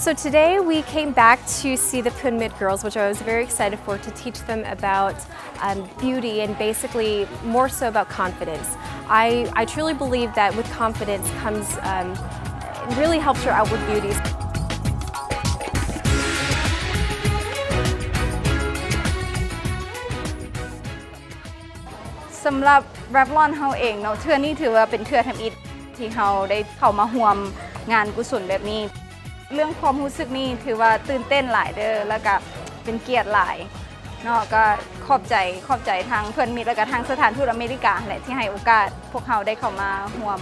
So today we came back to see the Phun Mit girls, which I was very excited for, to teach them about beauty and basically more so about confidence. I truly believe that with confidence comes, it really helps your outward beauty. สำหรับ Revlon เฮาเองเนาะเทื่อนี้ถือว่าเป็นเทื่อทำอิฐที่เฮาได้เข้ามาร่วมงานกุศลแบบนี้เรื่องความรู้สึกนี้ถือว่าตื่นเต้นหลายเด้อแล้วก็เป็นเกียรติหลายเนาะก็ขอบใจทางเพื่อนมิตรและก็ทางสถานทูตอเมริกาแหละที่ให้โอกาสพวกเฮาได้เข้ามาร่วม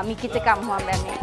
มีกิจกรรมร่วมแบบนี้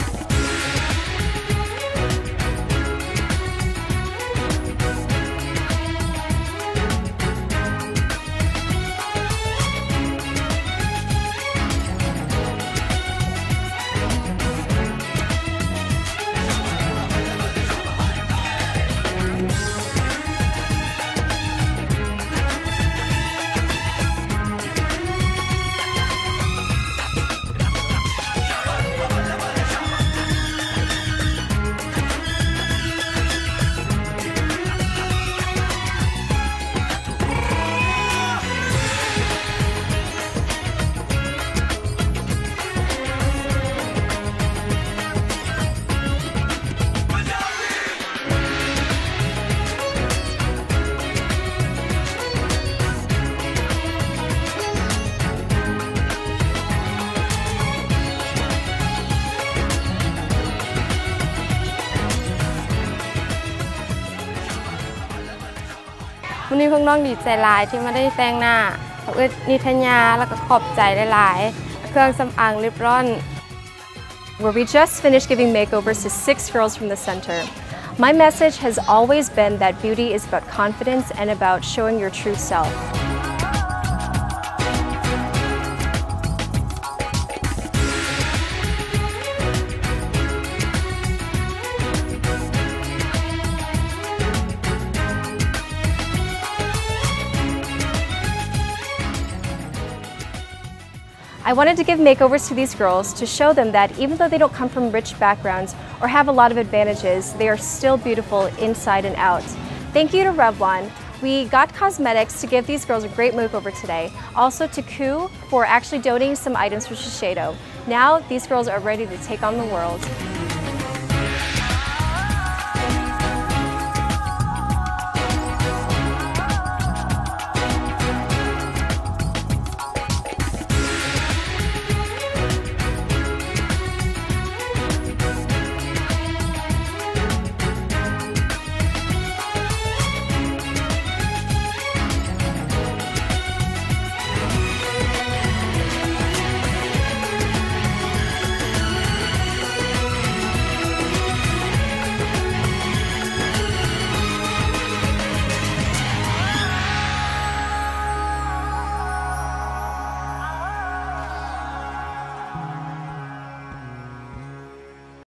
วันนี้พวกน้องดีใจหลายที่มาได้แต่งหน้านิทญาแล้วก็ขอบใจหลายๆเครื่องสำอางลิปร่อน Where we just finished giving makeovers to 6 girls from the center. My message has always been that beauty is about confidence and about showing your true self. I wanted to give makeovers to these girls to show them that even though they don't come from rich backgrounds or have a lot of advantages, they are still beautiful inside and out. Thank you to Revlon. We got cosmetics to give these girls a great makeover today. Also to Koo for actually donating some items for Shiseido. Now these girls are ready to take on the world.